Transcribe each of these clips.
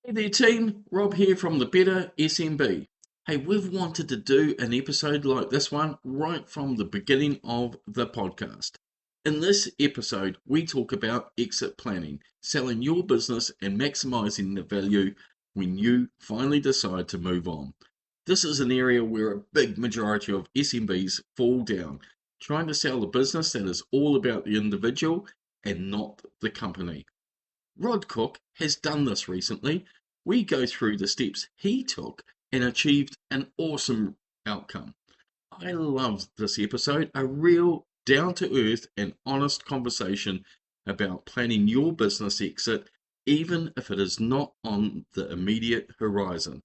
Hey there team, Rob here from the Better SMB. Hey, we've wanted to do an episode like this one right from the beginning of the podcast. In this episode, we talk about exit planning, selling your business and maximizing the value when you finally decide to move on. This is an area where a big majority of SMBs fall down, trying to sell a business that is all about the individual and not the company. Rod Cook has done this recently. We go through the steps he took and achieved an awesome outcome. I loved this episode, a real down-to-earth and honest conversation about planning your business exit, even if it is not on the immediate horizon.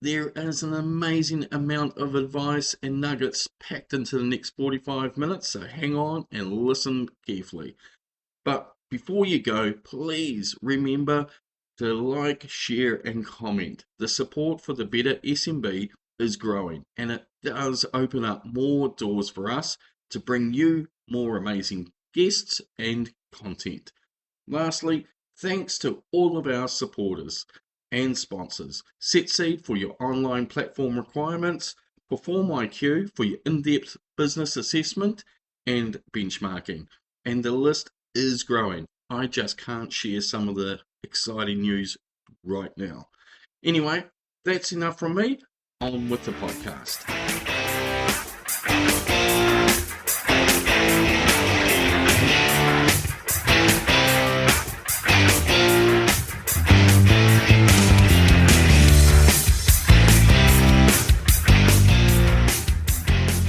There is an amazing amount of advice and nuggets packed into the next 45 minutes, so hang on and listen carefully. But before you go, please remember to like, share and comment. The support for the Better SMB is growing and it does open up more doors for us to bring you more amazing guests and content. Lastly, thanks to all of our supporters and sponsors. SetSeed for your online platform requirements, Perform IQ for your in-depth business assessment and benchmarking. And the list is growing. I just can't share some of the exciting news right now. Anyway, that's enough from me. On with the podcast.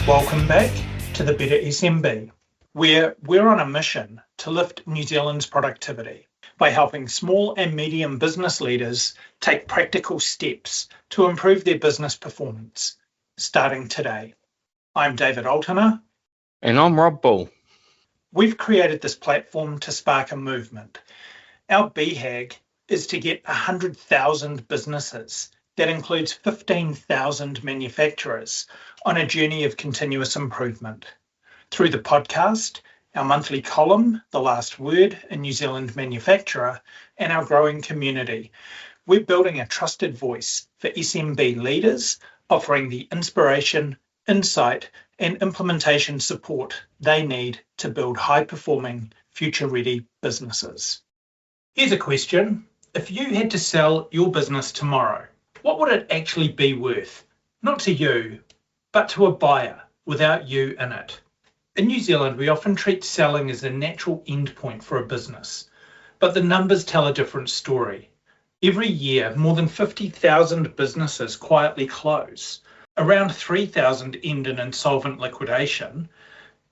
Welcome back to the Better SMB, where we're on a mission to lift New Zealand's productivity by helping small and medium business leaders take practical steps to improve their business performance, starting today. I'm David Alterner. And I'm Rob Bull. We've created this platform to spark a movement. Our BHAG is to get 100,000 businesses, that includes 15,000 manufacturers, on a journey of continuous improvement. Through the podcast, our monthly column, The Last Word, a New Zealand manufacturer, and our growing community, we're building a trusted voice for SMB leaders, offering the inspiration, insight, and implementation support they need to build high-performing, future-ready businesses. Here's a question. If you had to sell your business tomorrow, what would it actually be worth? Not to you, but to a buyer without you in it. In New Zealand, we often treat selling as a natural endpoint for a business, but the numbers tell a different story. Every year, more than 50,000 businesses quietly close. Around 3,000 end in insolvent liquidation,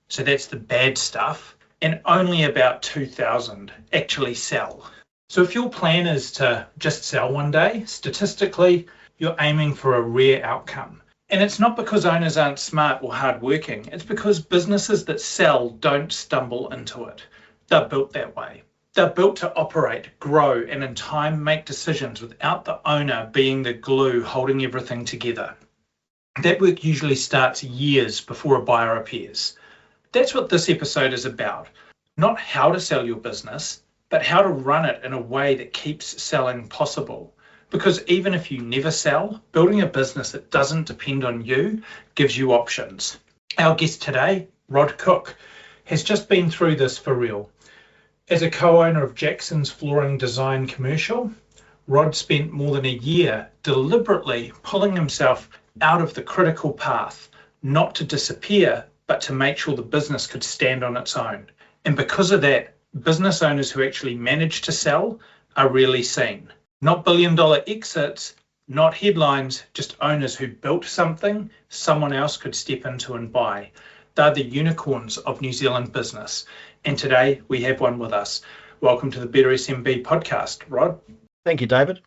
so that's the bad stuff, and only about 2,000 actually sell. So if your plan is to just sell one day, statistically, you're aiming for a rare outcome. And it's not because owners aren't smart or hardworking. It's because businesses that sell don't stumble into it. They're built that way. They're built to operate, grow, and in time make decisions without the owner being the glue holding everything together. That work usually starts years before a buyer appears. That's what this episode is about. Not how to sell your business, but how to run it in a way that keeps selling possible. Because even if you never sell, building a business that doesn't depend on you gives you options. Our guest today, Rod Cook, has just been through this for real. As a co-owner of Jackson's Flooring Design Commercial, Rod spent more than a year deliberately pulling himself out of the critical path, not to disappear, but to make sure the business could stand on its own. And because of that, business owners who actually manage to sell are rarely seen. Not billion-dollar exits, not headlines, just owners who built something someone else could step into and buy. They're the unicorns of New Zealand business. And today we have one with us. Welcome to the Better SMB podcast, Rod. Thank you, David.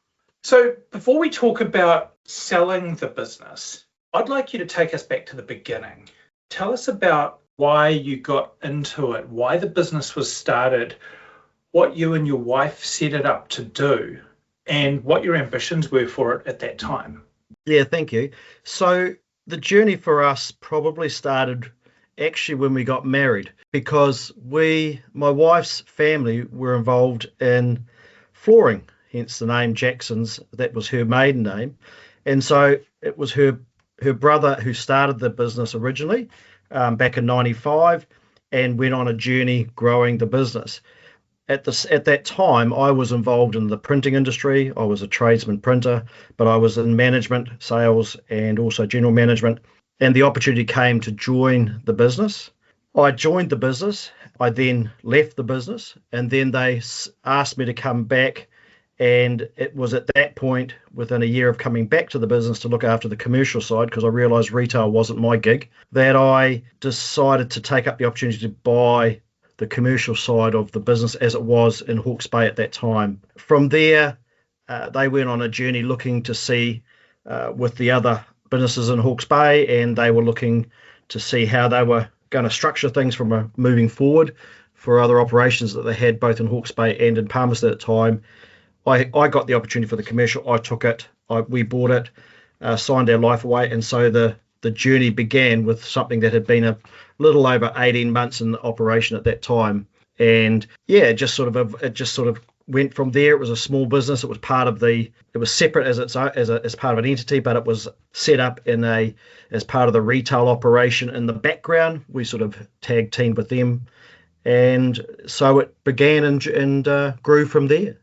So before we talk about selling the business, I'd like you to take us back to the beginning. Tell us about why you got into it, why the business was started, what you and your wife set it up to do, and what your ambitions were for it at that time. Yeah, thank you. So the journey for us probably started actually when we got married, because my wife's family were involved in flooring hence the name Jackson's. That was her maiden name. And so it was her brother who started the business originally back in 95 and went on a journey growing the business. At that time, I was involved in the printing industry. I was a tradesman printer, but I was in management, sales, and also general management. And the opportunity came to join the business. I joined the business. I then left the business, and then they asked me to come back. And it was at that point, within a year of coming back to the business to look after the commercial side, because I realised retail wasn't my gig, that I decided to take up the opportunity to buy the commercial side of the business as it was in Hawke's Bay at that time. From there, they went on a journey looking to see with the other businesses in Hawke's Bay, and they were looking to see how they were going to structure things from moving forward for other operations that they had both in Hawke's Bay and in Palmerston at the time. I got the opportunity for the commercial. I took it. We bought it, signed our life away, and so the journey began with something that had been a little over 18 months in operation at that time. And yeah, it just sort of went from there. It was a small business. It was separate as part of an entity, but it was set up as part of the retail operation in the background. We sort of tag teamed with them, and so it began and grew from there.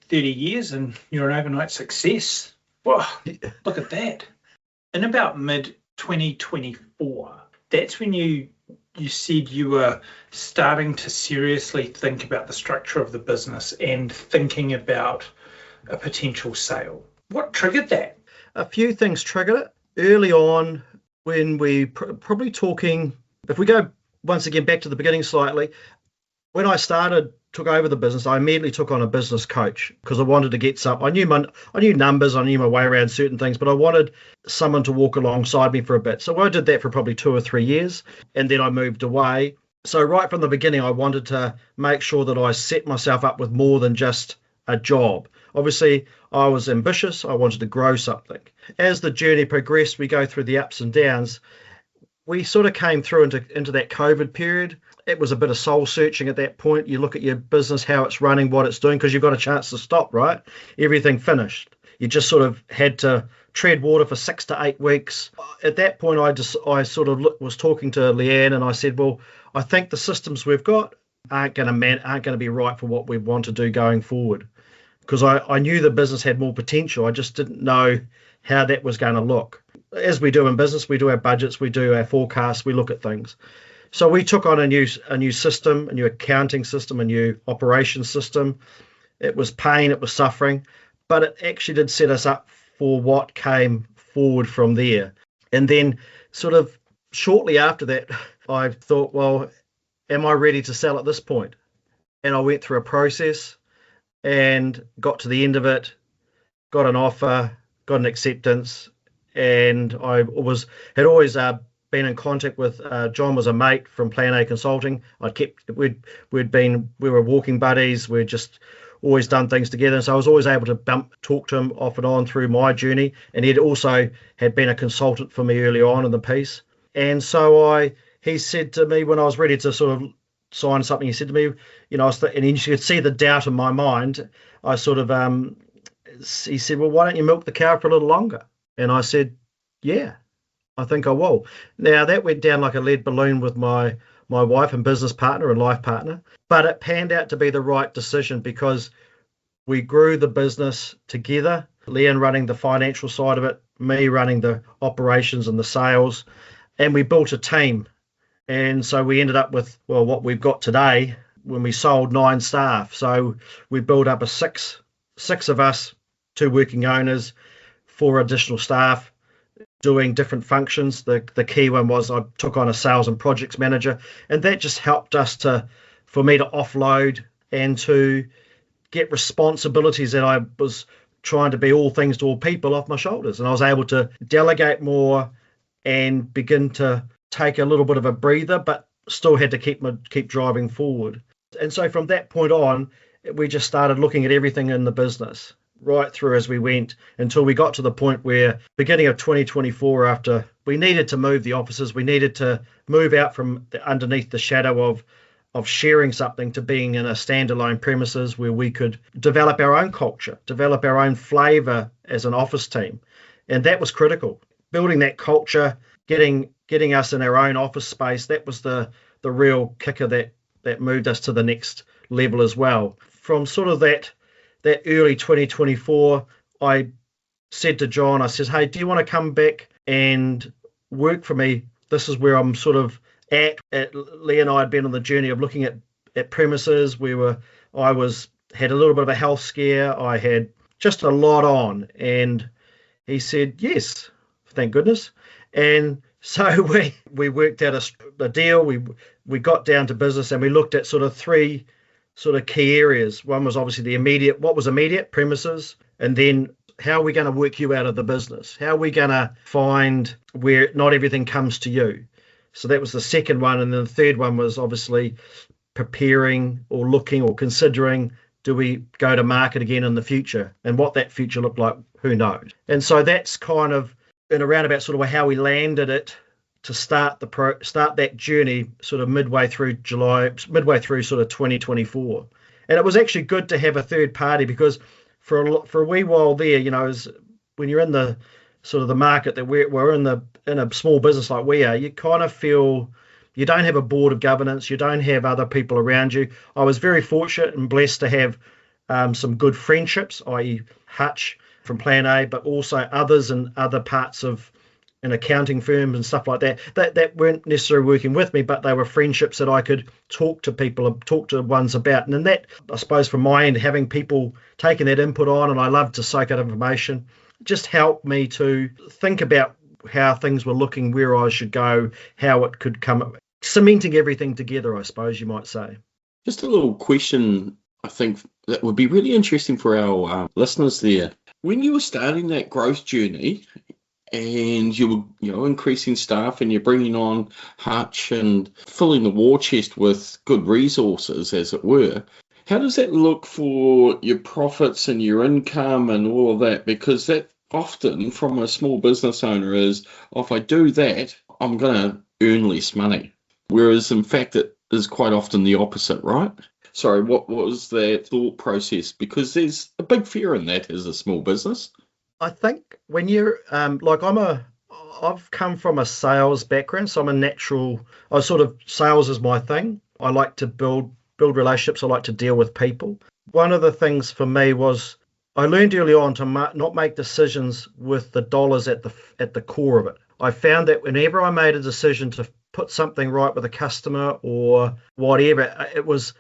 30 years and you're an overnight success. Wow, look at that. In about mid-2024, that's when you said you were starting to seriously think about the structure of the business and thinking about a potential sale. What triggered that? A few things triggered it. Early on, when we probably talking, if we go once again back to the beginning slightly, when I took over the business, I immediately took on a business coach because I wanted to get some. I knew numbers, I knew my way around certain things, but I wanted someone to walk alongside me for a bit. So I did that for probably 2 or 3 years, and then I moved away. So right from the beginning, I wanted to make sure that I set myself up with more than just a job. Obviously, I was ambitious. I wanted to grow something. As the journey progressed, we go through the ups and downs. We sort of came through into that COVID period. It was a bit of soul searching at that point. You look at your business, how it's running, what it's doing, because you've got a chance to stop, right? Everything finished. You just sort of had to tread water for 6 to 8 weeks. At that point, I sort of was talking to Leanne, and I said, well, I think the systems we've got aren't going to be right for what we want to do going forward. Because I knew the business had more potential. I just didn't know how that was going to look. As we do in business, we do our budgets, we do our forecasts, we look at things. So we took on a new system, a new accounting system, a new operations system. It was pain, it was suffering, but it actually did set us up for what came forward from there. And then sort of shortly after that, I thought, well, am I ready to sell at this point? And I went through a process and got to the end of it, got an offer, got an acceptance, and I had always been in contact with John. Was a mate from Plan A Consulting. We were walking buddies. We'd just always done things together, and so I was always able to talk to him off and on through my journey. And he'd also had been a consultant for me early on in the piece. And so he said to me when I was ready to sort of sign something, he said to me, and you could see the doubt in my mind. I sort of he said, well, why don't you milk the cow for a little longer? And I said, yeah, I think I will. Now, that went down like a lead balloon with my wife and business partner and life partner, but it panned out to be the right decision because we grew the business together, Leanne running the financial side of it, me running the operations and the sales, and we built a team. And so we ended up with, well, what we've got today when we sold 9 staff. So we built up a six of us, 2 working owners, 4 additional staff doing different functions. The key one was I took on a sales and projects manager, and that just helped us for me to offload and to get responsibilities that I was trying to be all things to all people off my shoulders. And I was able to delegate more and begin to take a little bit of a breather, but still had to keep driving forward. And so from that point on, we just started looking at everything in the business right through as we went until we got to the point where beginning of 2024, after we needed to move the offices, we needed to move out from underneath the shadow of of sharing something to being in a standalone premises where we could develop our own culture, develop our own flavour as an office team. And that was critical. Building that culture, getting us in our own office space, that was the real kicker that moved us to the next level as well. From sort of that early 2024, I said to John, I says, hey, do you want to come back and work for me? This is where I'm sort of at. Leanne and I had been on the journey of looking at premises. I had a little bit of a health scare. I had just a lot on. And he said, yes, thank goodness. And so we worked out a deal. We got down to business and we looked at sort of three sort of key areas. One was obviously what was immediate, premises, and then how are we going to work you out of the business? How are we going to find where not everything comes to you? So that was the second one. And then the third one was obviously preparing or looking or considering, do we go to market again in the future? And what that future looked like, who knows? And so that's kind of in a roundabout sort of how we landed it to start that journey sort of midway through sort of 2024. And it was actually good to have a third party because for a wee while there, when you're in the sort of the market that we're in a small business like we are, you kind of feel you don't have a board of governance, you don't have other people around you. I was very fortunate and blessed to have some good friendships, i.e. Hutch from Plan A, but also others in other parts of an accounting firm and stuff like that weren't necessarily working with me, but they were friendships that I could talk to ones about. And then that, I suppose, from my end, having people taking that input on, and I love to soak out information, just helped me to think about how things were looking, where I should go, how it could come, cementing everything together, I suppose you might say. Just a little question, I think that would be really interesting for our listeners there. When you were starting that growth journey, and you were increasing staff and you're bringing on Hutch and filling the war chest with good resources, as it were, how does that look for your profits and your income and all of that? Because that often from a small business owner is, if I do that, I'm going to earn less money. Whereas in fact, it is quite often the opposite, right? Sorry, what was that thought process? Because there's a big fear in that as a small business. I think when you're I've come from a sales background, so sales is my thing. I like to build relationships. I like to deal with people. One of the things for me was I learned early on to not make decisions with the dollars at the core of it. I found that whenever I made a decision to put something right with a customer or whatever, it was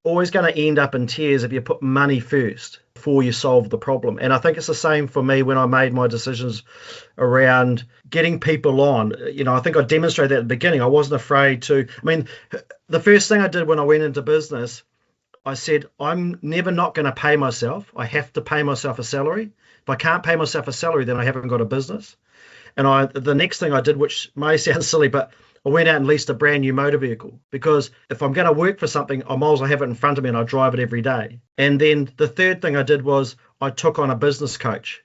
always going to end up in tears if you put money first before you solve the problem. And I think it's the same for me when I made my decisions around getting people on. I think I demonstrated that at the beginning. I wasn't afraid to. The first thing I did when I went into business, I said, I'm never not going to pay myself. I have to pay myself a salary. If I can't pay myself a salary, then I haven't got a business. And the next thing I did, which may sound silly, but I went out and leased a brand new motor vehicle, because if I'm going to work for something, I might as well have it in front of me and I drive it every day. And then the third thing I did was I took on a business coach,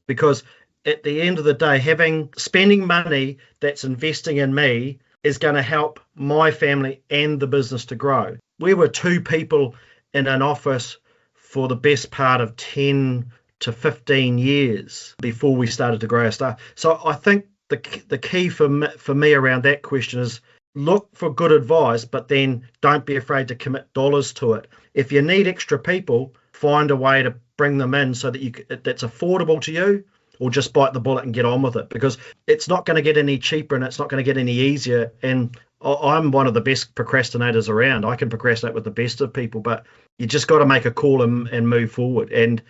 because at the end of the day, spending money that's investing in me is going to help my family and the business to grow. We were two people in an office for the best part of 10 to 15 years before we started to grow our staff. So I think the key for me around that question is look for good advice, but then don't be afraid to commit dollars to it. If you need extra people, find a way to bring them in so that that's affordable to you, or just bite the bullet and get on with it, because it's not going to get any cheaper and it's not going to get any easier. And I'm one of the best procrastinators around. I can procrastinate with the best of people, but you just got to make a call and move forward. And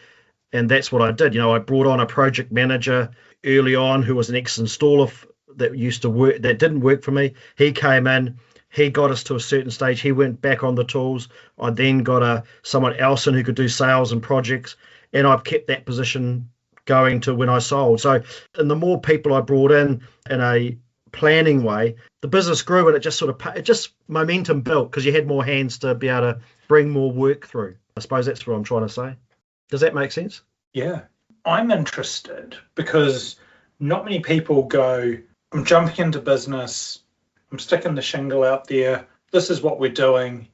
that's what I did. I brought on a project manager early on who was an ex-installer that used to work, that didn't work for me. He came in, he got us to a certain stage. He went back on the tools. I then got someone else in who could do sales and projects, and I've kept that position going to when I sold. So, and the more people I brought in a planning way, the business grew, and it just momentum built because you had more hands to be able to bring more work through. I suppose that's what I'm trying to say. Does that make sense? Yeah. I'm interested because not many people go, I'm jumping into business, I'm sticking the shingle out there, this is what we're doing,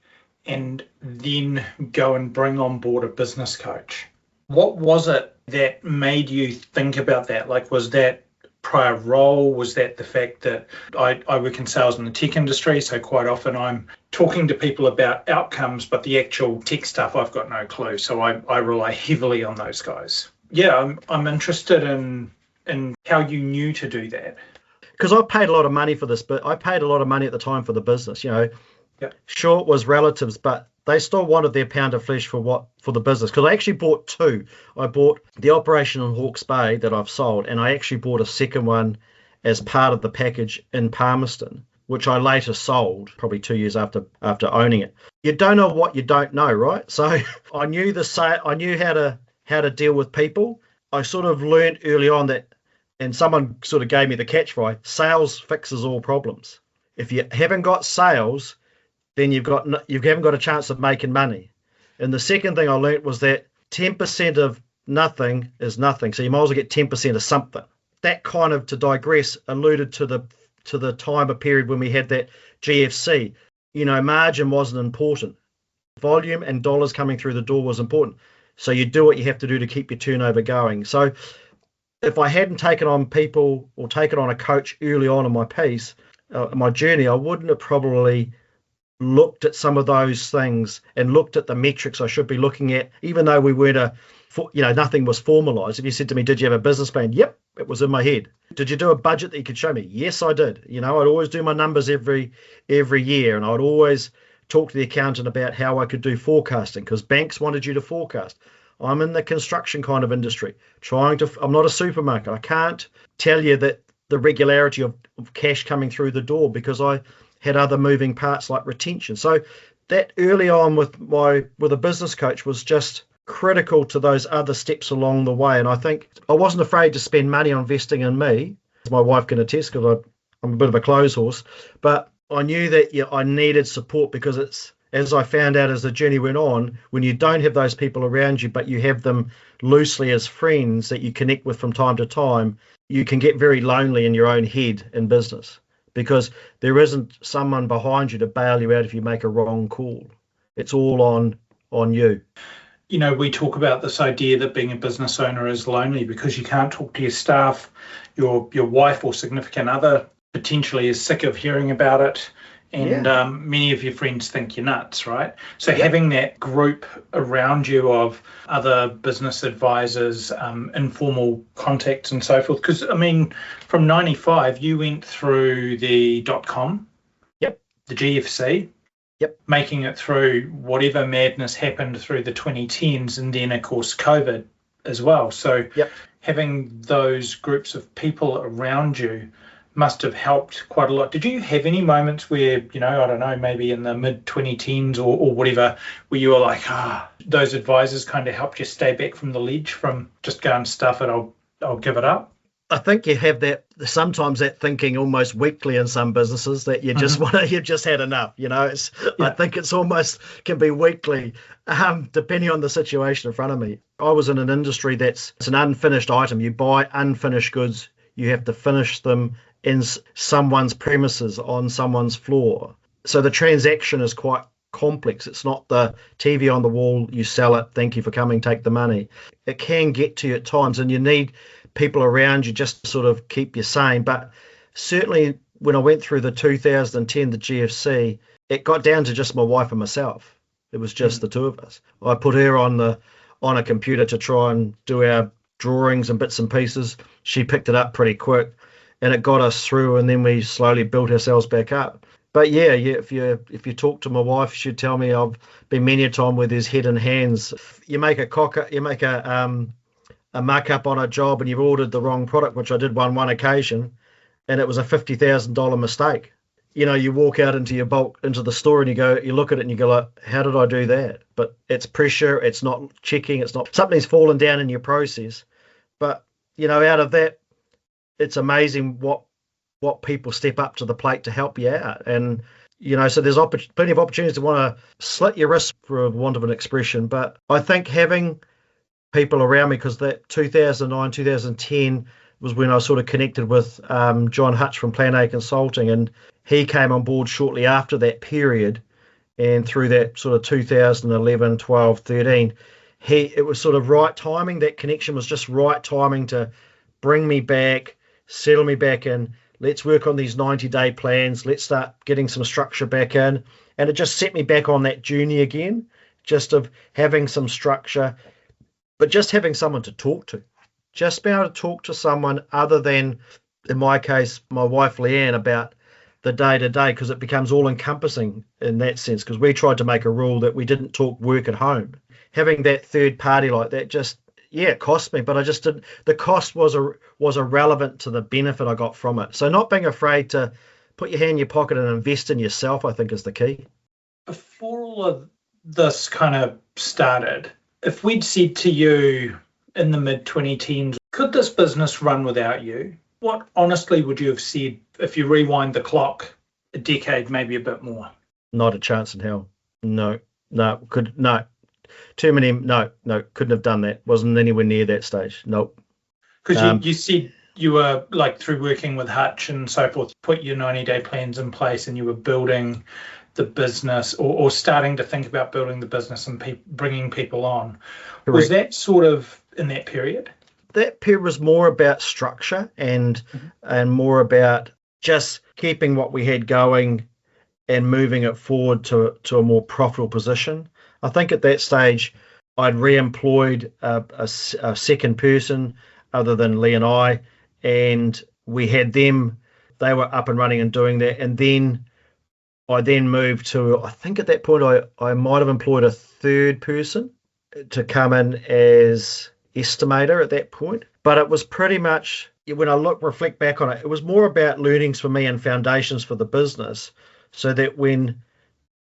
and then go and bring on board a business coach. What was it that made you think about that? Like, was that prior role? Was that the fact that I work in sales in the tech industry, so quite often I'm talking to people about outcomes, but the actual tech stuff, I've got no clue. So I rely heavily on those guys. Yeah, I'm interested in how you knew to do that. Because I paid a lot of money for this, but I paid a lot of money at the time for the business. Yep. Sure, it was relatives, but they still wanted their pound of flesh for the business. Because I actually bought two. I bought the operation in Hawke's Bay that I've sold, and I actually bought a second one as part of the package in Palmerston, which I later sold probably 2 years after owning it. You don't know what you don't know, right? So I knew I knew how to deal with people. I sort of learned early on that, and someone sort of gave me the catchphrase: sales fixes all problems. If you haven't got sales, then you haven't got a chance of making money. And the second thing I learned was that 10% of nothing is nothing. So you might as well get 10% of something. That kind of, to digress, alluded to the time of period when we had that GFC. Margin wasn't important. Volume and dollars coming through the door was important. So you do what you have to do to keep your turnover going. So if I hadn't taken on people or taken on a coach early on in my piece, my journey, I wouldn't have probably looked at some of those things and looked at the metrics I should be looking at, even though we weren't nothing was formalized. If you said to me, did you have a business plan? Yep, it was in my head. Did you do a budget that you could show me? Yes, I did. I'd always do my numbers every year, and I'd always talk to the accountant about how I could do forecasting, because banks wanted you to forecast. I'm in the construction kind of industry, I'm not a supermarket. I can't tell you that the regularity of cash coming through the door, because I had other moving parts like retention. So that early on with a business coach was just critical to those other steps along the way. And I think I wasn't afraid to spend money on investing in me, as my wife can attest, because I'm a bit of a clothes horse. But I knew that I needed support, because it's, as I found out as the journey went on, when you don't have those people around you, but you have them loosely as friends that you connect with from time to time, you can get very lonely in your own head in business, because there isn't someone behind you to bail you out if you make a wrong call. It's all on you. We talk about this idea that being a business owner is lonely because you can't talk to your staff. Your wife or significant other potentially is sick of hearing about it. And many of your friends think you're nuts, right? So having that group around you of other business advisors, informal contacts and so forth. Because, from 95, you went through the .com, the GFC, making it through whatever madness happened through the 2010s, and then, of course, COVID as well. So having those groups of people around you must have helped quite a lot. Did you have any moments where, I don't know, maybe in the mid-2010s or whatever, where you were like, those advisors kind of helped you stay back from the ledge, from just going, stuff it, I'll give it up? I think you have sometimes that thinking almost weekly in some businesses, that you just you've just had enough. I think it's almost can be weekly, depending on the situation in front of me. I was in an industry it's an unfinished item. You buy unfinished goods, you have to finish them in someone's premises, on someone's floor. So the transaction is quite complex. It's not the TV on the wall, you sell it, thank you for coming, take the money. It can get to you at times, and you need people around you just to sort of keep you sane. But certainly when I went through the 2010, the GFC, it got down to just my wife and myself. It was just the two of us. I put her on a computer to try and do our drawings and bits and pieces. She picked it up pretty quick, and it got us through, and then we slowly built ourselves back up. But if you talk to my wife, she'd tell me I've been many a time where there's head and hands. You make a muck up on a job, and you've ordered the wrong product, which I did on one occasion, and it was a $50,000 mistake. You walk out into the store, and you look at it and you go, like, how did I do that? But it's pressure, it's not checking, it's not, something's fallen down in your process. But out of that, it's amazing what people step up to the plate to help you out. And so there's plenty of opportunities to want to slit your wrist, for want of an expression. But I think having people around me, because that 2009, 2010, was when I sort of connected with John Hutch from Plan A Consulting, and he came on board shortly after that period. And through that sort of 2011, 12, 13, it was sort of right timing. That connection was just right timing to bring me back, settle me back in. Let's work on these 90-day plans. Let's start getting some structure back in. And it just set me back on that journey again, just of having some structure, but just having someone to talk to. Just be able to talk to someone other than, in my case, my wife Leanne, about the day-to-day, because it becomes all-encompassing in that sense, because we tried to make a rule that we didn't talk work at home. Having that third party like that just, it cost me, but I just didn't. The cost was irrelevant to the benefit I got from it. So not being afraid to put your hand in your pocket and invest in yourself, I think, is the key. Before all of this kind of started, if we'd said to you in the mid-2010s, could this business run without you? What honestly would you have said if you rewind the clock a decade, maybe a bit more? Not a chance in hell. No. Too many. No, couldn't have done that. Wasn't anywhere near that stage. Nope. Because you said you were, like, through working with Hutch and so forth, put your 90-day plans in place and you were building the business or starting to think about building the business and bringing people on. Correct. Was that sort of in that period? That period was more about structure and more about just keeping what we had going and moving it forward to a more profitable position. I think at that stage I'd re-employed a second person other than Lee and I, and we had them. They were up and running and doing that, and then I moved to, I think at that point I might have employed a third person to come in as estimator at that point. But it was pretty much, when I reflect back on it, it was more about learnings for me and foundations for the business, so that when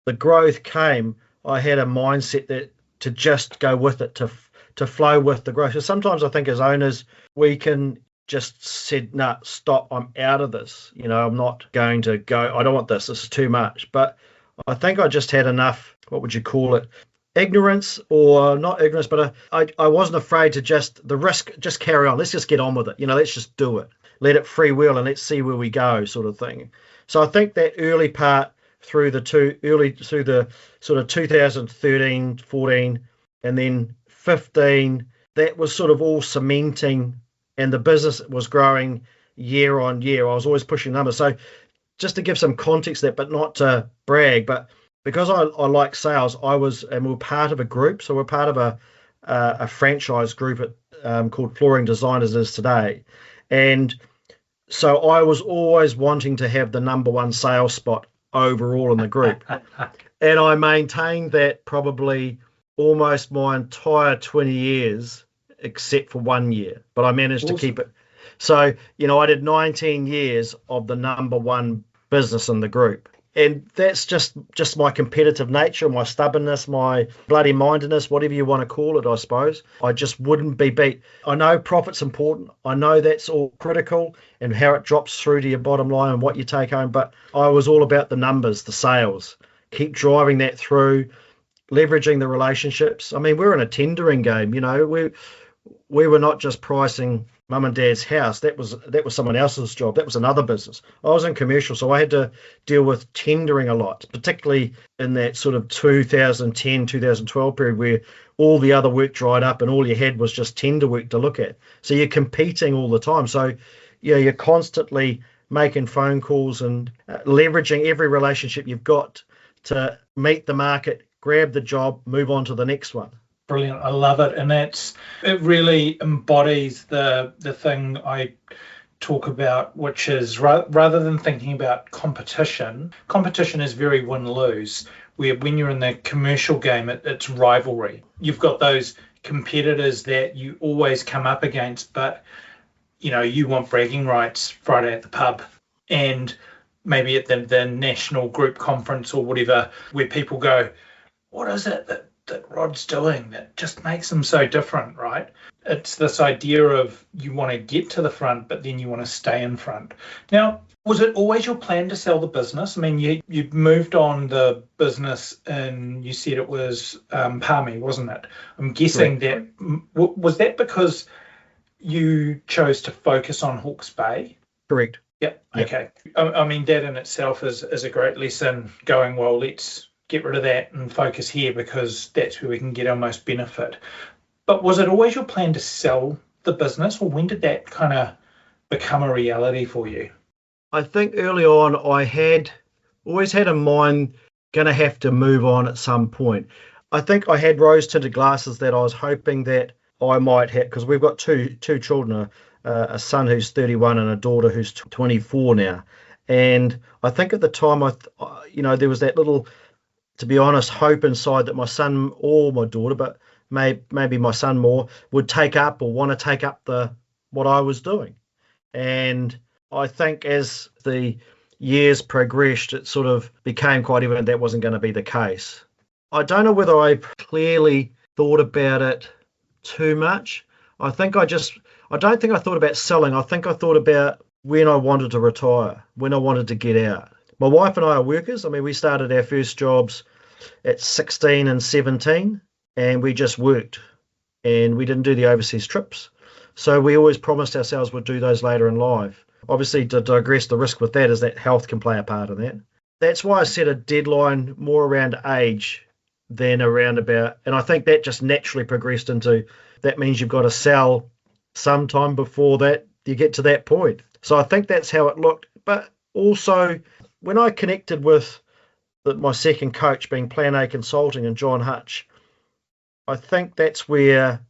the growth came, I had a mindset that to just go with it, to flow with the growth. So sometimes I think as owners, we can just said, nah, stop, I'm out of this. I'm not going to go, I don't want this is too much. But I think I just had enough, what would you call it? Ignorance, or not ignorance, but I wasn't afraid to just carry on. Let's just get on with it. Let's just do it. Let it free wheel and let's see where we go, sort of thing. So I think that early part through the sort of 2013, 14, and then 15, that was sort of all cementing, and the business was growing year on year. I was always pushing numbers. So just to give some context there, but not to brag, but because I like sales, and we're part of a group. So we're part of a franchise group called Flooring Design as it is today. And so I was always wanting to have the number one sales spot overall in the group. And I maintained that probably almost my entire 20 years, except for 1 year. But I managed to keep it. So, I did 19 years of the number one business in the group. And that's just my competitive nature, my stubbornness, my bloody mindedness, whatever you want to call it, I suppose. I just wouldn't be beat. I know profit's important. I know that's all critical and how it drops through to your bottom line and what you take home. But I was all about the numbers, the sales. Keep driving that through, leveraging the relationships. I mean, we're in a tendering game. We were not just pricing mum and dad's house. That was someone else's job. That was another business. I was in commercial, so I had to deal with tendering a lot, particularly in that sort of 2010, 2012 period where all the other work dried up and all you had was just tender work to look at. So you're competing all the time. So you're constantly making phone calls and leveraging every relationship you've got to meet the market, grab the job, move on to the next one. Brilliant. I love it. And it really embodies the thing I talk about, which is rather than thinking about competition is very win-lose, where when you're in the commercial game, it's rivalry. You've got those competitors that you always come up against, but you want bragging rights Friday at the pub and maybe at the national group conference or whatever, where people go, what is it that Rod's doing that just makes him so different, right? It's this idea of you want to get to the front, but then you want to stay in front. Now, was it always your plan to sell the business? I mean, you moved on the business and you said it was Palmy, wasn't it? I'm guessing that, was that because you chose to focus on Hawke's Bay. Correct. Yep. Yep. Okay. I mean, that in itself is a great lesson going, well, let's get rid of that and focus here because that's where we can get our most benefit. But was it always your plan to sell the business, or when did that kind of become a reality for you? I think early on I had always had in mind going to have to move on at some point. I think I had rose-tinted glasses that I was hoping that I might have, because we've got two children, a son who's 31 and a daughter who's 24 now. And I think at the time, there was that little, to be honest, hope inside that my son or my daughter, but maybe my son more, would take up or want to take up what I was doing. And I think as the years progressed, it sort of became quite evident that wasn't going to be the case. I don't know whether I clearly thought about it too much. I don't think I thought about selling. I think I thought about when I wanted to retire, when I wanted to get out. My wife and I are workers. I mean, we started our first jobs at 16 and 17, and we just worked, and we didn't do the overseas trips. So we always promised ourselves we'd do those later in life. Obviously, to digress, the risk with that is that health can play a part in that. That's why I set a deadline more around age than around about, and I think that just naturally progressed into, that means you've got to sell sometime before that you get to that point. So I think that's how it looked. But also, when I connected with my second coach, being Plan A Consulting and John Hutch, I think that's where,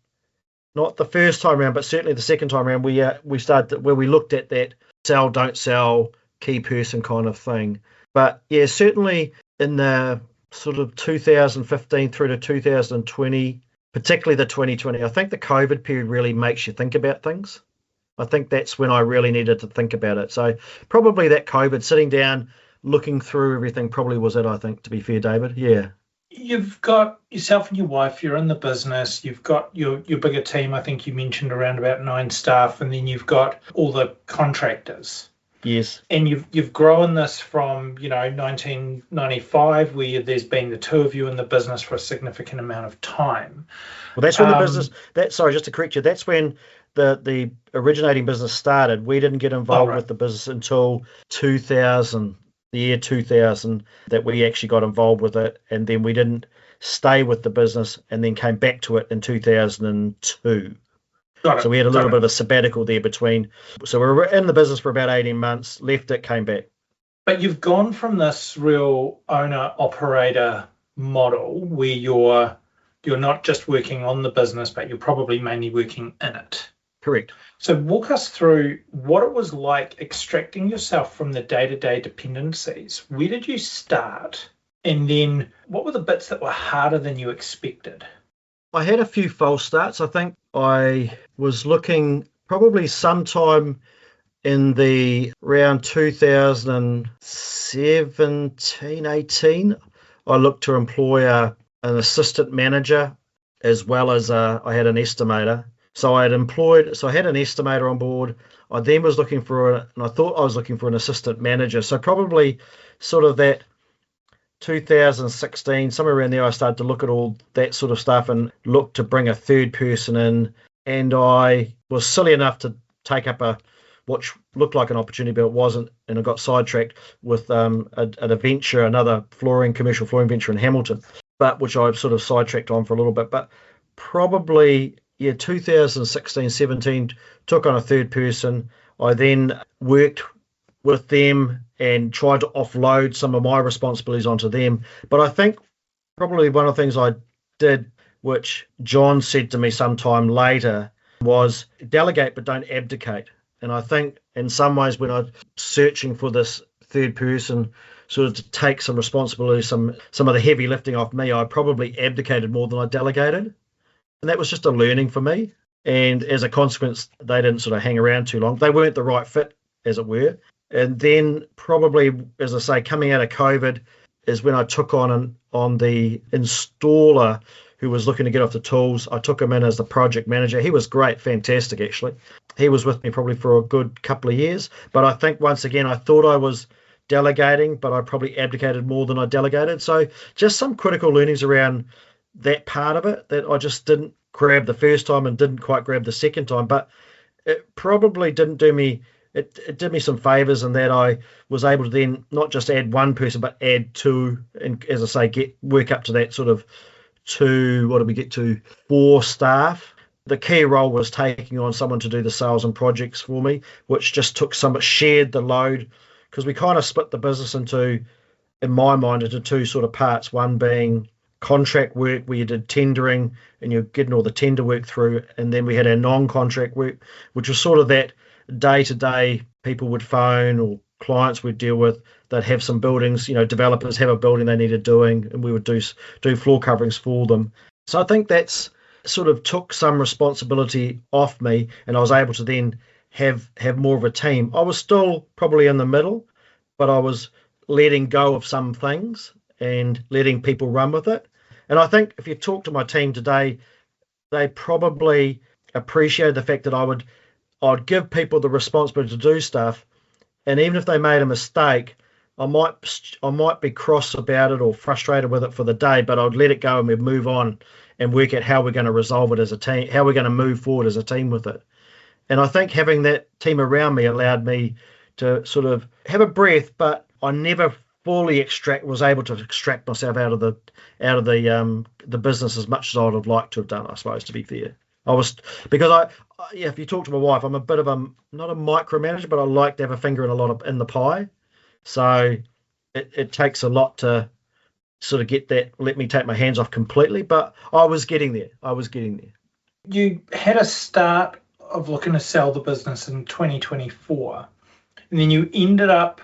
not the first time around, but certainly the second time around, we started where we looked at that sell, don't sell, key person kind of thing. But yeah, certainly in the sort of 2015 through to 2020, particularly the 2020, I think the COVID period really makes you think about things. I think that's when I really needed to think about it. So probably that COVID, sitting down, looking through everything, probably was it, I think, to be fair, David. Yeah. You've got yourself and your wife, you're in the business, you've got your bigger team, I think you mentioned around about 9 staff, and then you've got all the contractors. Yes. And you've grown this from, 1995, where there's been the two of you in the business for a significant amount of time. Well, that's when the business, sorry, just to correct you, that's when the originating business started. We didn't get involved with the business until 2000. The year 2000 that we actually got involved with it, and then we didn't stay with the business and then came back to it in 2002. So we had a little bit of a sabbatical there between. So we were in the business for about 18 months, left it, came back. But you've gone from this real owner-operator model where you're not just working on the business, but you're probably mainly working in it. Correct. So walk us through what it was like extracting yourself from the day-to-day dependencies. Where did you start? And then what were the bits that were harder than you expected? I had a few false starts. I think I was looking probably sometime in the around 2017, 18. I looked to employ an assistant manager as well as I had an estimator. So I had an estimator on board. I then was looking and I thought I was looking for an assistant manager. So probably sort of that 2016, somewhere around there, I started to look at all that sort of stuff and look to bring a third person in. And I was silly enough to take up what looked like an opportunity, but it wasn't. And I got sidetracked with a venture, another commercial flooring venture in Hamilton, but which I sort of sidetracked on for a little bit. But probably, 2016, 17, took on a third person. I then worked with them and tried to offload some of my responsibilities onto them. But I think probably one of the things I did, which John said to me sometime later, was delegate but don't abdicate. And I think in some ways when I'm searching for this third person sort of to take some responsibility, some of the heavy lifting off me, I probably abdicated more than I delegated. And that was just a learning for me. And as a consequence, they didn't sort of hang around too long. They weren't the right fit, as it were. And then probably, as I say, coming out of COVID is when I took on the installer who was looking to get off the tools. I took him in as the project manager. He was great, fantastic, actually. He was with me probably for a good couple of years. But I think, once again, I thought I was delegating, but I probably abdicated more than I delegated. So just some critical learnings around that part of it that I just didn't grab the first time and didn't quite grab the second time. But it probably didn't do me. It did me some favors in that I was able to then not just add one person, but add two, and as I say, work up to that sort of two. What did we get to? 4 staff. The key role was taking on someone to do the sales and projects for me, which just shared the load, because we kind of split the business into, in my mind, into 2 sort of parts. One being contract work where you did tendering and you're getting all the tender work through, and then we had our non-contract work, which was sort of that day-to-day people would phone or clients we'd deal with. They'd have some buildings, developers have a building they needed doing, and we would do floor coverings for them. So I think that's sort of took some responsibility off me, and I was able to then have more of a team. I was still probably in the middle, but I was letting go of some things and letting people run with it. And I think if you talk to my team today, they probably appreciate the fact that I'd give people the responsibility to do stuff, and even if they made a mistake, I might be cross about it or frustrated with it for the day, but I'd let it go and we'd move on and work out how we're going to resolve it as a team, how we're going to move forward as a team with it. And I think having that team around me allowed me to sort of have a breath, but I never fully was able to extract myself out of the business as much as I would have liked to have done, I suppose, to be fair. If you talk to my wife, I'm a bit of not a micromanager, but I like to have a finger in the pie. So it takes a lot to sort of get that, let me take my hands off completely, but I was getting there. You had a start of looking to sell the business in 2024, and then you ended up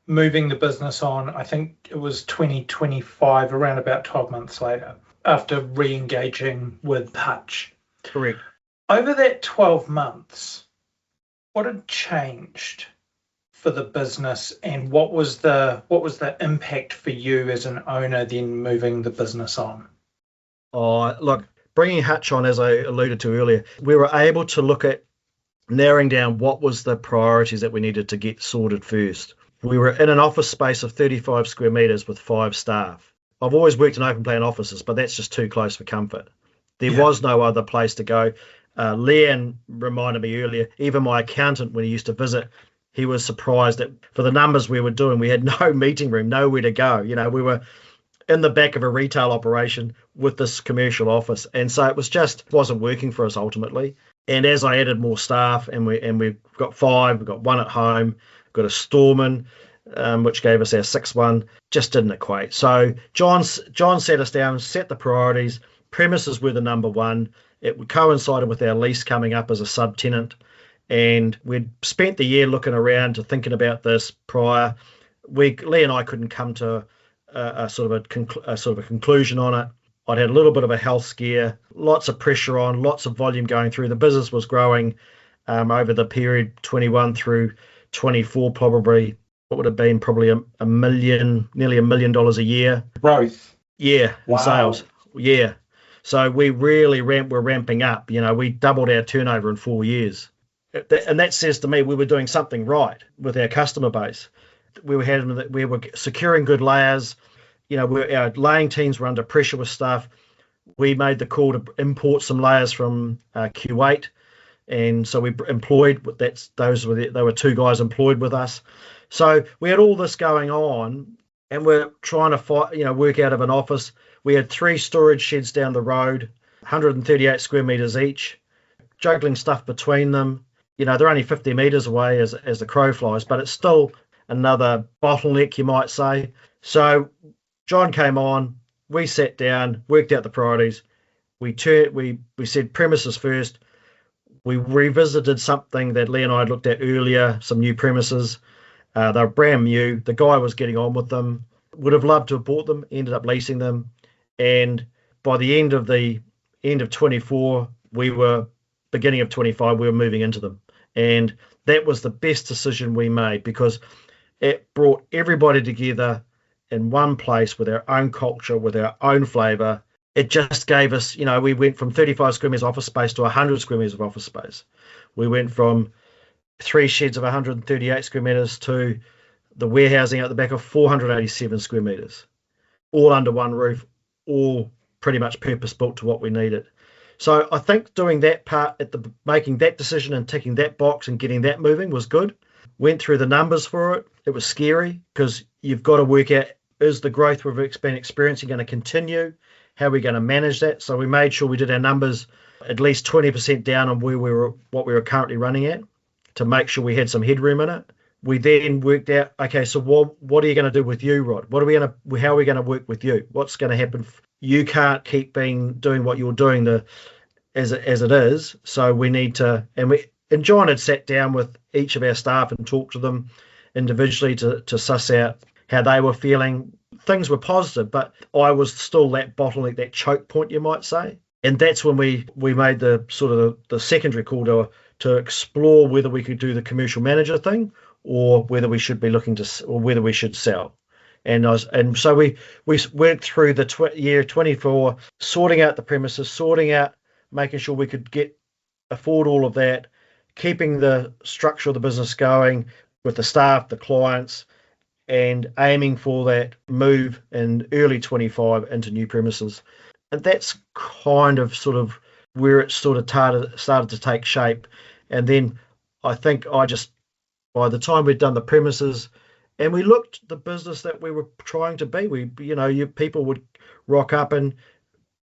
moving the business on, I think it was 2025, around about 12 months later, after re-engaging with Hutch. Correct. Over that 12 months, what had changed for the business, and what was the impact for you as an owner then moving the business on? Oh, look, bringing Hutch on, as I alluded to earlier, we were able to look at narrowing down what was the priorities that we needed to get sorted first. We were in an office space of 35 square metres with 5 staff. I've always worked in open plan offices, but that's just too close for comfort. There was no other place to go. Leanne reminded me earlier, even my accountant, when he used to visit, he was surprised that for the numbers we were doing, we had no meeting room, nowhere to go. We were in the back of a retail operation with this commercial office. And so it wasn't working for us ultimately. And as I added more staff, and we've got 5, we've got 1 at home, got a storeman, which gave us our 6th one, just didn't equate. So John sat us down, set the priorities. Premises were the number 1. It coincided with our lease coming up as a subtenant, and we'd spent the year looking around to thinking about this prior. Lee and I couldn't come to a sort of a conclusion on it. I'd had a little bit of a health scare, lots of pressure on, lots of volume going through. The business was growing over the period 21 through 24, probably what would have been probably a million, nearly $1 million a year. Growth. Yeah, wow. In sales. Yeah. So we really were ramping up. We doubled our turnover in 4 years. And that says to me we were doing something right with our customer base. We were securing good layers. Our laying teams were under pressure with stuff. We made the call to import some layers from Kuwait, and so we employed. They were 2 guys employed with us. So we had all this going on, and we're trying to work out of an office. We had 3 storage sheds down the road, 138 square meters each, juggling stuff between them. They're only 50 meters away as the crow flies, but it's still another bottleneck, you might say. So John came on, we sat down, worked out the priorities. We said premises first. We revisited something that Lee and I had looked at earlier, some new premises. They were brand new. The guy was getting on with them. Would have loved to have bought them, ended up leasing them. And by the end of 24, beginning of 25, we were moving into them. And that was the best decision we made, because it brought everybody together in one place with our own culture, with our own flavour. It just gave us, we went from 35 square metres office space to 100 square metres of office space. We went from 3 sheds of 138 square metres to the warehousing out the back of 487 square metres, all under one roof, all pretty much purpose built to what we needed. So I think doing that part making that decision and ticking that box and getting that moving was good. Went through the numbers for it. It was scary because you've got to work out, is the growth we've been experiencing going to continue? How are we going to manage that? So we made sure we did our numbers at least 20% down on what we were currently running at, to make sure we had some headroom in it. We then worked out, okay, so what are you going to do with you, Rod? How are we going to work with you? What's going to happen? You can't keep doing what you're doing as it is. So we need to, and John had sat down with each of our staff and talked to them individually to suss out how they were feeling. Things were positive, but I was still that bottleneck, that choke point, you might say. And that's when we made the sort of the secondary call to explore whether we could do the commercial manager thing, or whether we should be or whether we should sell. And so we went through the year 24, sorting out the premises, making sure we could afford all of that, keeping the structure of the business going with the staff, the clients, and aiming for that move in early 25 into new premises. And that's kind of sort of where it sort of started to take shape. And then I think by the time we'd done the premises and we looked at the business that we were trying to be, people would rock up and,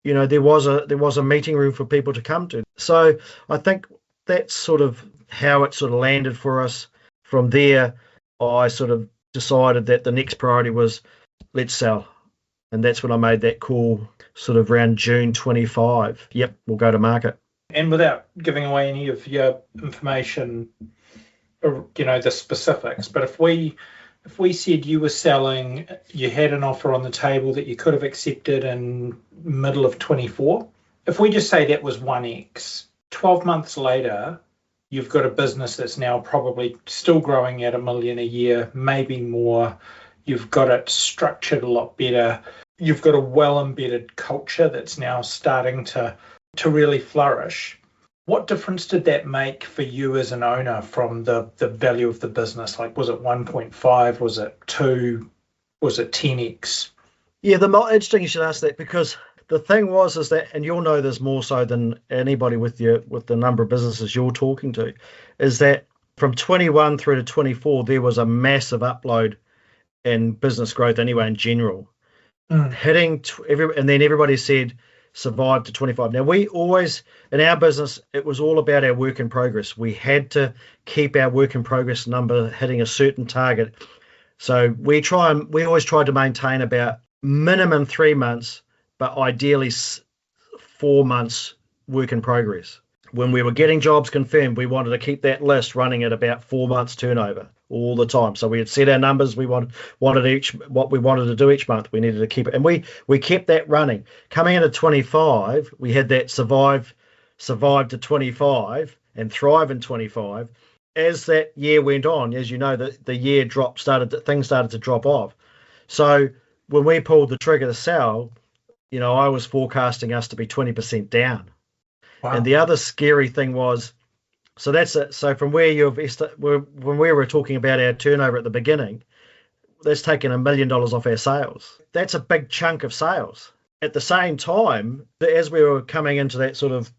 there was a meeting room for people to come to. So I think that's sort of how it sort of landed for us. From there, I sort of decided that the next priority was, let's sell. And that's when I made that call, sort of around June 25. Yep, we'll go to market. And without giving away any of your information, the specifics, but if we said you were selling, you had an offer on the table that you could have accepted in middle of 24, if we just say that was 1x, 12 months later, you've got a business that's now probably still growing at $1 million a year, maybe more. You've got it structured a lot better. You've got a well-embedded culture that's now starting to really flourish. What difference did that make for you as an owner from the value of the business? Like, was it 1.5? Was it 2? Was it 10x? Yeah, interesting you should ask that, because the thing is that, and you'll know this more so than anybody with the number of businesses you're talking to, is that from 21 through to 24, there was a massive upload in business growth anyway in general. Hitting and then everybody said survive to 25. Now, we always, in our business, it was all about our work in progress. We had to keep our work in progress number hitting a certain target. So we always tried to maintain about minimum 3 months, but ideally 4 months work in progress. When we were getting jobs confirmed, we wanted to keep that list running at about 4 months turnover all the time. So we had set our numbers. We wanted what we wanted to do each month. We needed to keep it, and we kept that running. Coming into 25, we had that survive to 25 and thrive in 25. As that year went on, as you know, the year things started to drop off. So when we pulled the trigger to sell, I was forecasting us to be 20% down. Wow. And the other scary thing was, so that's it. So from where when we were talking about our turnover at the beginning, that's taken $1 million off our sales. That's a big chunk of sales. At the same time, as we were coming into that sort of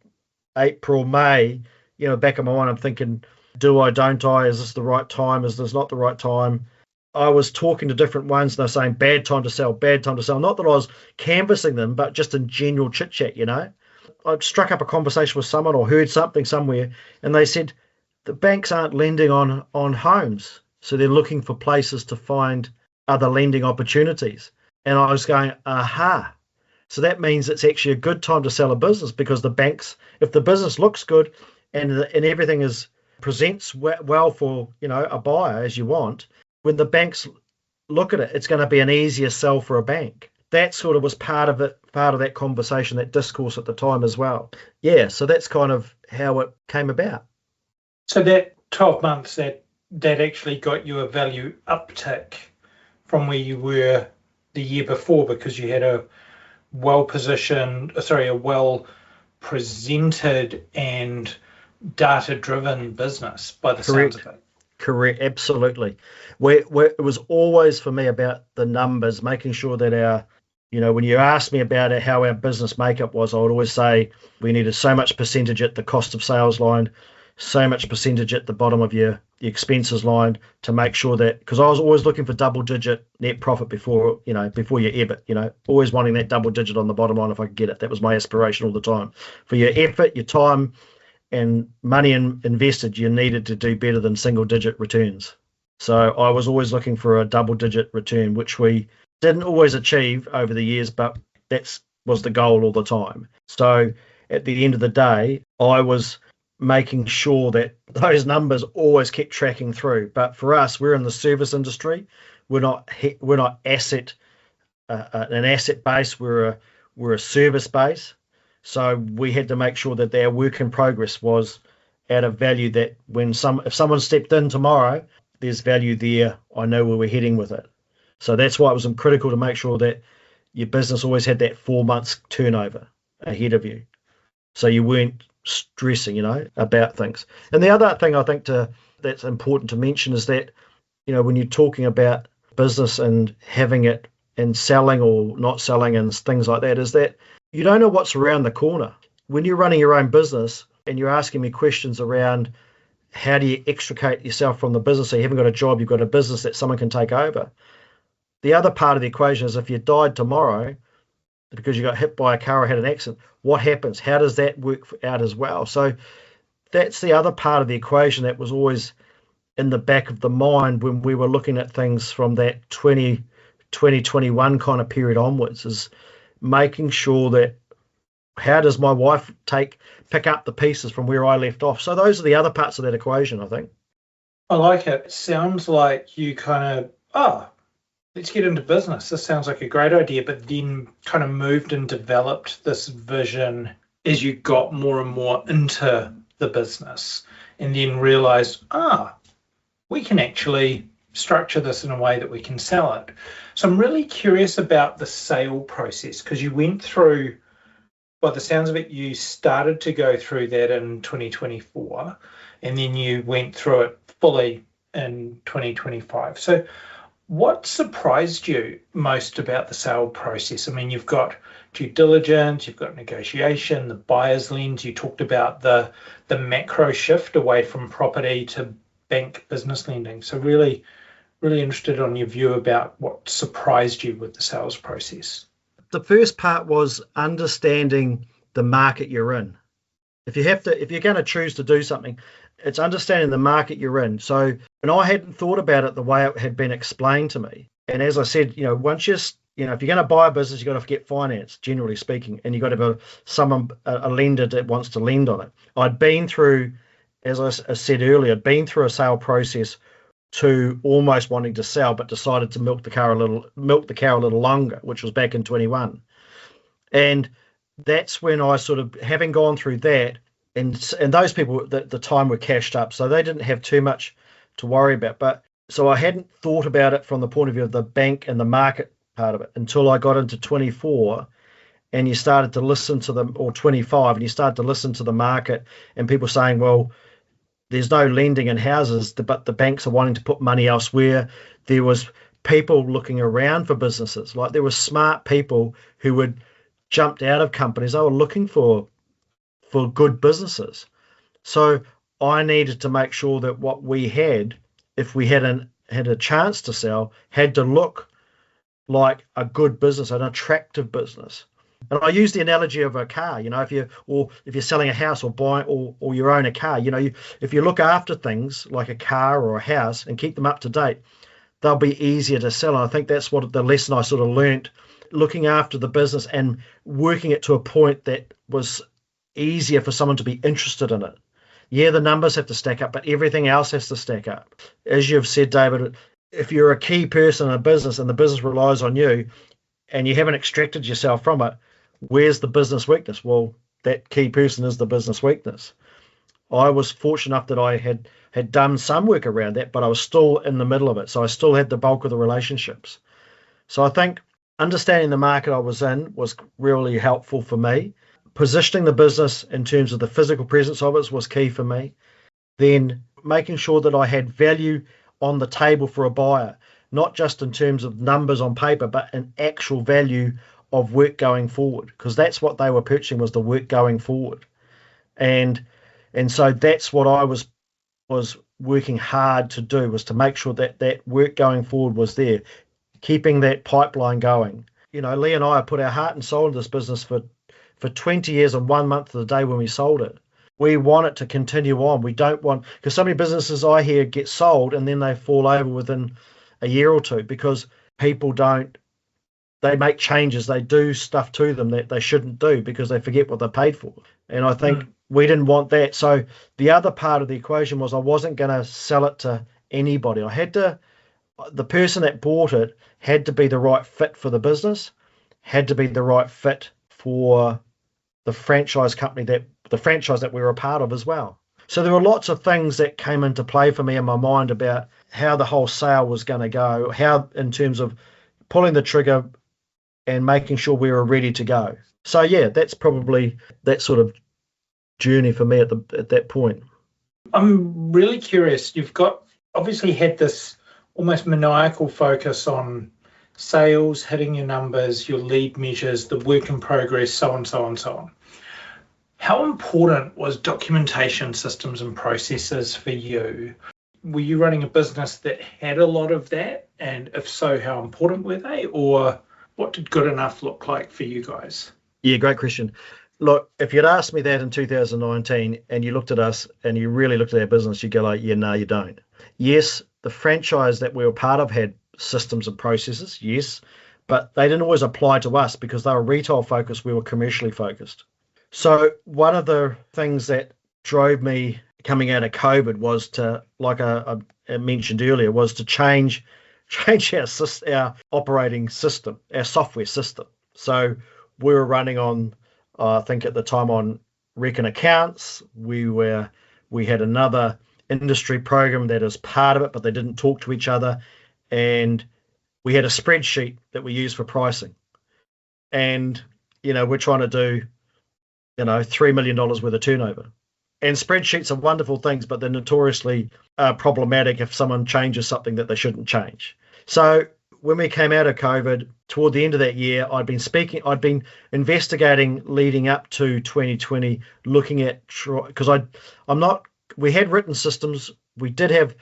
April, May, back in my mind, I'm thinking, do I, don't I? Is this the right time? Is this not the right time? I was talking to different ones, and they're saying bad time to sell, bad time to sell. Not that I was canvassing them, but just in general chit chat, I struck up a conversation with someone or heard something somewhere, and they said the banks aren't lending on homes, so they're looking for places to find other lending opportunities. And I was going, aha. So that means it's actually a good time to sell a business, because the banks, if the business looks good and everything presents well for a buyer as you want, when the banks look at it, it's going to be an easier sell for a bank. That sort of was part of that conversation, that discourse at the time as well. Yeah, so that's kind of how it came about. So that 12 months, that actually got you a value uptick from where you were the year before, because you had a well-presented and data-driven business by the sounds of it. Correct, absolutely. It was always for me about the numbers, making sure that When you asked me about it, how our business makeup was, I would always say we needed so much percentage at the cost of sales line, so much percentage at the bottom of your expenses line to make sure that, because I was always looking for double digit net profit before your EBIT, always wanting that double digit on the bottom line if I could get it. That was my aspiration all the time. For your effort, your time, and money invested, you needed to do better than single digit returns. So I was always looking for a double digit return, which we didn't always achieve over the years, but that was the goal all the time. So at the end of the day, I was making sure that those numbers always kept tracking through. But for us, we're in the service industry. We're not an asset base. We're a service base. So we had to make sure that our work in progress was at a value that if someone stepped in tomorrow, there's value there. I know where we're heading with it. So that's why it was critical to make sure that your business always had that 4 months turnover ahead of you. So you weren't stressing, about things. And the other thing I think that's important to mention is that, when you're talking about business and having it and selling or not selling and things like that, is that you don't know what's around the corner. When you're running your own business and you're asking me questions around how do you extricate yourself from the business, so you haven't got a job, you've got a business that someone can take over. The other part of the equation is if you died tomorrow because you got hit by a car or had an accident, what happens? How does that work out as well? So that's the other part of the equation that was always in the back of the mind when we were looking at things from that 2021 kind of period onwards, is making sure that how does my wife pick up the pieces from where I left off? So those are the other parts of that equation, I think. I like it. It sounds like you kind of, let's get into business. This sounds like a great idea, but then kind of moved and developed this vision as you got more and more into the business, and then realized, we can actually structure this in a way that we can sell it. So I'm really curious about the sale process, because you went through, by the sounds of it, you started to go through that in 2024, and then you went through it fully in 2025. So what surprised you most about the sale process? I mean, you've got due diligence, you've got negotiation, the buyer's lens. You talked about the macro shift away from property to bank business lending. So really, really interested on your view about what surprised you with the sales process. The first part was understanding the market you're in. If you're going to choose to do something, it's understanding the market you're in. So, and I hadn't thought about it the way it had been explained to me. And as I said, once if you're going to buy a business, you've got to get finance, generally speaking, and you've got to have a lender that wants to lend on it. I'd been through, as I said earlier, a sale process to almost wanting to sell, but decided to milk the cow a little longer, which was back in 21. And that's when I sort of, having gone through that, and those people at the time were cashed up, so they didn't have too much to worry about. But so I hadn't thought about it from the point of view of the bank and the market part of it until I got into 24, and you started to listen to them, or 25, and you started to listen to the market and people saying, well, there's no lending in houses, but the banks are wanting to put money elsewhere. There was people looking around for businesses. Like, there were smart people who had jumped out of companies. They were looking for good businesses. So I needed to make sure that what we had, if we had a chance to sell, had to look like a good business, an attractive business. And I use the analogy of a car. If you're selling a house or buying or you own a car, if you look after things like a car or a house and keep them up to date, they'll be easier to sell. And I think that's what the lesson I sort of learnt, looking after the business and working it to a point that was easier for someone to be interested in it. Yeah, the numbers have to stack up, but everything else has to stack up. As you've said, David, if you're a key person in a business and the business relies on you and you haven't extracted yourself from it, where's the business weakness? Well, that key person is the business weakness. I was fortunate enough that I had done some work around that, but I was still in the middle of it. So I still had the bulk of the relationships. So I think understanding the market I was in was really helpful for me. Positioning the business in terms of the physical presence of it was key for me. Then making sure that I had value on the table for a buyer, not just in terms of numbers on paper, but an actual value of work going forward, because that's what they were purchasing, was the work going forward. And so that's what I was working hard to do, was to make sure that that work going forward was there, keeping that pipeline going. Lee and I have put our heart and soul into this business for 20 years and 1 month to the day when we sold it. We want it to continue on. We don't want, because so many businesses I hear get sold and then they fall over within a year or two, because people they make changes, they do stuff to them that they shouldn't do because they forget what they paid for. And I think we didn't want that. So the other part of the equation was I wasn't going to sell it to anybody. The person that bought it had to be the right fit for the business, had to be the right fit for the franchise company, the franchise that we were a part of as well. So there were lots of things that came into play for me in my mind about how the whole sale was going to go, how in terms of pulling the trigger and making sure we were ready to go. So yeah, that's probably that sort of journey for me at that point. I'm really curious. You've obviously had this almost maniacal focus on sales, hitting your numbers, your lead measures, the work in progress, so on, so on, so on. How important was documentation, systems and processes for you? Were you running a business that had a lot of that? And if so, how important were they? Or what did good enough look like for you guys? Yeah, great question. Look, if you'd asked me that in 2019 and you looked at us and you really looked at our business, you'd go like, yeah, no, you don't. Yes, the franchise that we were part of had systems and processes, yes, but they didn't always apply to us because they were retail focused, we were commercially focused. So one of the things that drove me coming out of COVID was to, like I mentioned earlier, was to change our operating system, our software system. So we were running on, I think at the time, on Reckon Accounts. We had another industry program that is part of it, but they didn't talk to each other. And we had a spreadsheet that we used for pricing. And, we're trying to do, $3 million worth of turnover. And spreadsheets are wonderful things, but they're notoriously problematic if someone changes something that they shouldn't change. So when we came out of COVID, toward the end of that year, I'd been investigating leading up to 2020, looking at, because we had written systems, we did have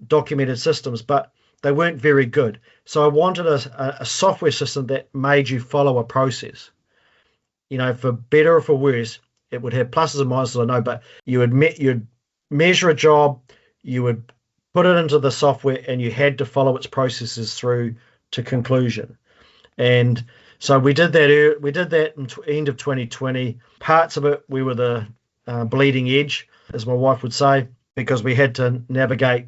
documented systems, but they weren't very good. So I wanted a software system that made you follow a process. For better or for worse, it would have pluses and minuses, I know, but you'd measure a job, you would put it into the software, and you had to follow its processes through to conclusion. And so we did that. We did that in end of 2020. Parts of it, we were the bleeding edge, as my wife would say, because we had to navigate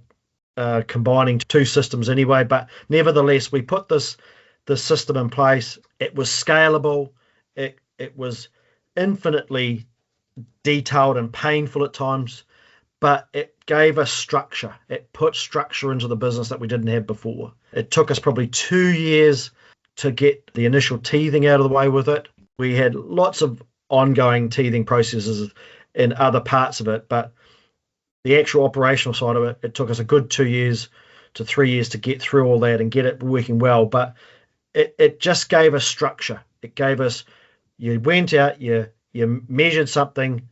combining two systems anyway. But nevertheless, we put this system in place. It was scalable. It was infinitely detailed and painful at times, but it gave us structure. It put structure into the business that we didn't have before. It took us probably 2 years to get the initial teething out of the way with it. We had lots of ongoing teething processes in other parts of it, but the actual operational side of it, it took us a good 2 years to 3 years to get through all that and get it working well. But it just gave us structure. It gave us, you went out, you measured something,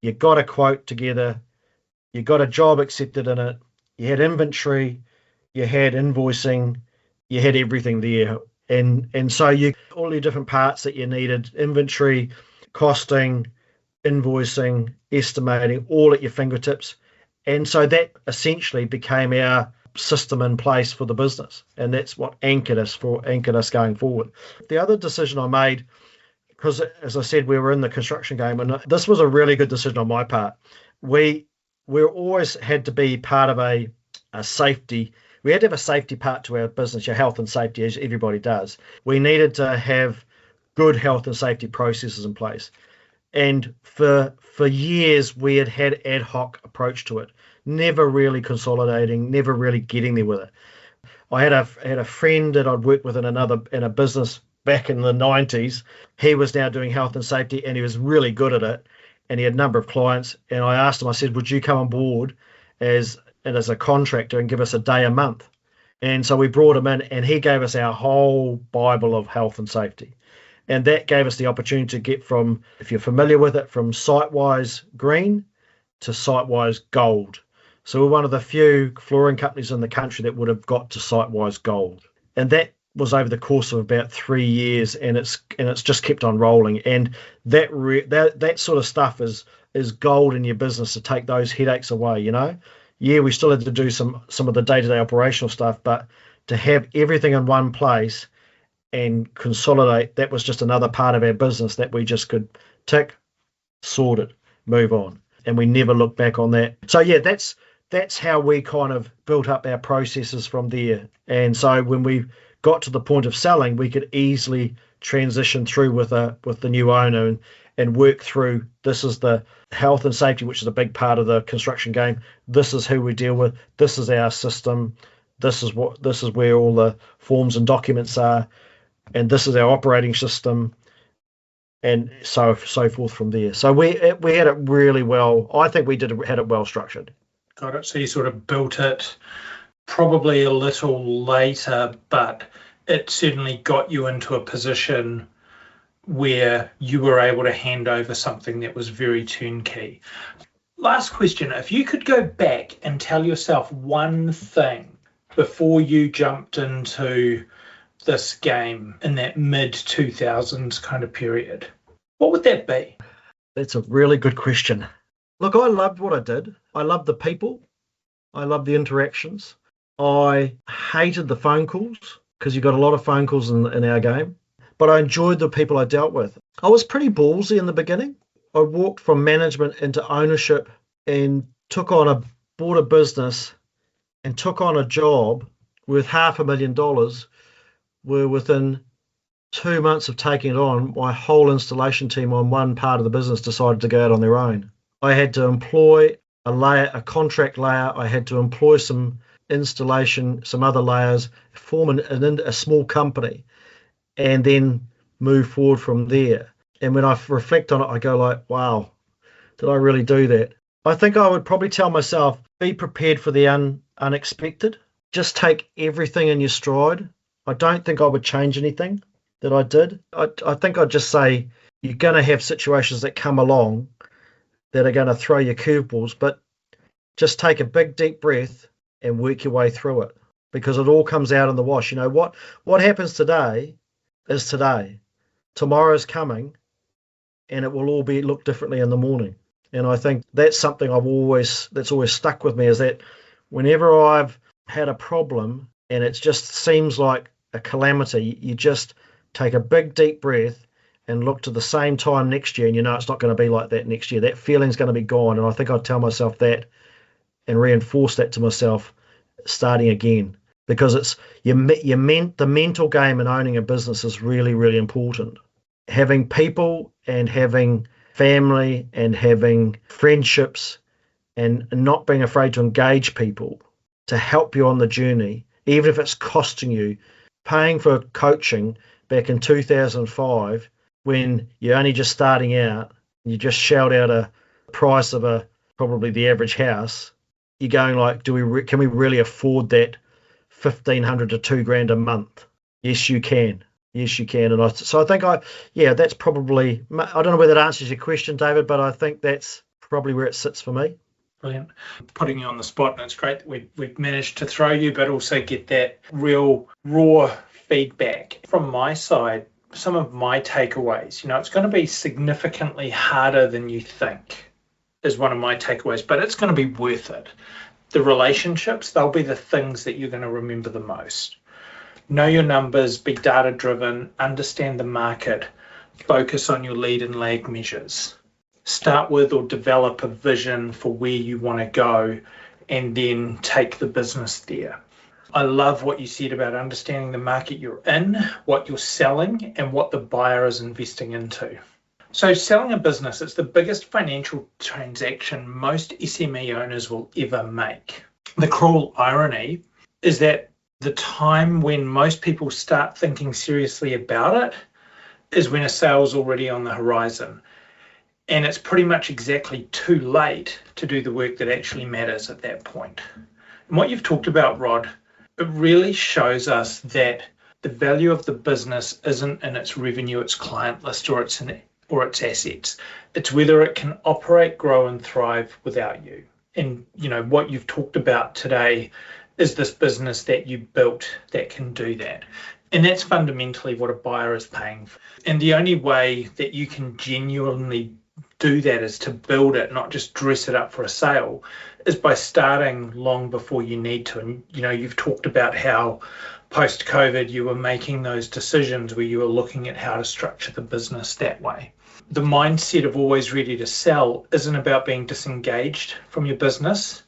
you got a quote together, you got a job accepted in it, you had inventory, you had invoicing, you had everything there. And so all your different parts that you needed, inventory, costing, invoicing, estimating, all at your fingertips. And so that essentially became our system in place for the business. And that's what anchored us going forward. The other decision I made, because as I said, we were in the construction game, and this was a really good decision on my part. We always had to be part of a safety. We had to have a safety part to our business, your health and safety, as everybody does. We needed to have good health and safety processes in place. And for years, we had ad hoc approach to it, never really consolidating, never really getting there with it. I had a friend that I'd worked with in a business back in the 90s. He was now doing health and safety, and he was really good at it. And he had a number of clients. And I asked him, I said, would you come on board as a contractor and give us a day a month? And so we brought him in, and he gave us our whole Bible of health and safety. And that gave us the opportunity to get from, if you're familiar with it, from site-wise green to site-wise gold. So we're one of the few flooring companies in the country that would have got to site-wise gold. And that was over the course of about 3 years, and it's just kept on rolling. And that sort of stuff is gold in your business, to take those headaches away, you know. Yeah, we still had to do some of the day-to-day operational stuff, but to have everything in one place and consolidate, that was just another part of our business that we just could tick, sort it, move on. And we never looked back on that. So yeah, that's how we kind of built up our processes from there. And so when we got to the point of selling, we could easily transition through with the new owner and work through, this is the health and safety, which is a big part of the construction game. This is who we deal with. This is our system. This is where all the forms and documents are, and this is our operating system, and so forth from there. So we had it really well. I think we had it well structured. Got it. So you sort of built it probably a little later, but it certainly got you into a position where you were able to hand over something that was very turnkey. Last question. If you could go back and tell yourself one thing before you jumped into this game in that mid-2000s kind of period, what would that be? That's a really good question. Look, I loved what I did. I loved the people. I loved the interactions. I hated the phone calls, because you got a lot of phone calls in our game. But I enjoyed the people I dealt with. I was pretty ballsy in the beginning. I walked from management into ownership and bought a business and took on a job worth $500,000, where within 2 months of taking it on, my whole installation team on one part of the business decided to go out on their own. I had to employ a contract layer. I had to employ some installation, some other layers, form a small company, and then move forward from there. And when I reflect on it, I go like, wow, did I really do that? I think I would probably tell myself, be prepared for the unexpected. Just take everything in your stride. I don't think I would change anything that I did. I think I'd just say, you're going to have situations that come along that are going to throw you curveballs, but just take a big, deep breath and work your way through it, because it all comes out in the wash. You know, what happens today is today. Tomorrow's coming, and it will all look differently in the morning. And I think that's something that's always stuck with me, is that whenever I've had a problem and it just seems like a calamity, you just take a big deep breath and look to the same time next year, and you know it's not going to be like that next year. That feeling's going to be gone. And I think I'd tell myself that and reinforce that to myself starting again, because it's the mental game in owning a business is really, really important. Having people and having family and having friendships and not being afraid to engage people to help you on the journey, even if it's costing you. Paying for coaching back in 2005, when you're only just starting out, you just shout out a price of probably the average house, you're going like, can we really afford that $1,500 to $2,000 a month? Yes, you can. Yes, you can. And so I think that's probably, I don't know whether that answers your question, David, but I think that's probably where it sits for me. Brilliant. Putting you on the spot, and it's great that we've managed to throw you, but also get that real raw feedback. From my side, some of my takeaways, it's going to be significantly harder than you think, is one of my takeaways, but it's going to be worth it. The relationships, they'll be the things that you're going to remember the most. Know your numbers, be data driven, understand the market, focus on your lead and lag measures. Start with or develop a vision for where you want to go, and then take the business there. I love what you said about understanding the market you're in, what you're selling, and what the buyer is investing into. So selling a business is the biggest financial transaction most SME owners will ever make. The cruel irony is that the time when most people start thinking seriously about it is when a sale's already on the horizon. And it's pretty much exactly too late to do the work that actually matters at that point. And what you've talked about, Rod, it really shows us that The value of the business isn't in its revenue, its client list, or its assets. It's whether it can operate, grow, and thrive without you. And what you've talked about today is this business that you built that can do that. And that's fundamentally what a buyer is paying for. And the only way that you can genuinely do that is to build it, not just dress it up for a sale, is by starting long before you need to. And you've talked about how post-COVID you were making those decisions where you were looking at how to structure the business that way. The mindset of always ready to sell isn't about being disengaged from your business.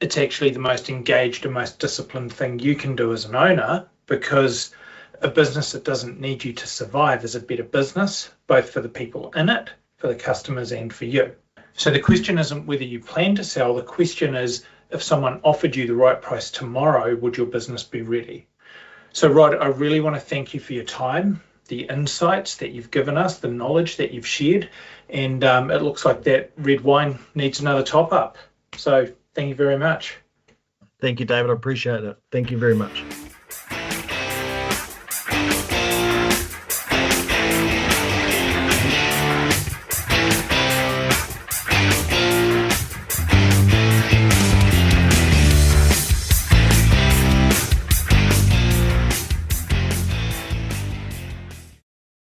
It's actually the most engaged and most disciplined thing you can do as an owner, because a business that doesn't need you to survive is a better business, both for the people in it, for the customers, and for you. So the question isn't whether you plan to sell. The question is, if someone offered you the right price tomorrow, would your business be ready? So Rod, I really want to thank you for your time, the insights that you've given us, the knowledge that you've shared, and it looks like that red wine needs another top up. So thank you very much. Thank you, David. I appreciate it. Thank you very much.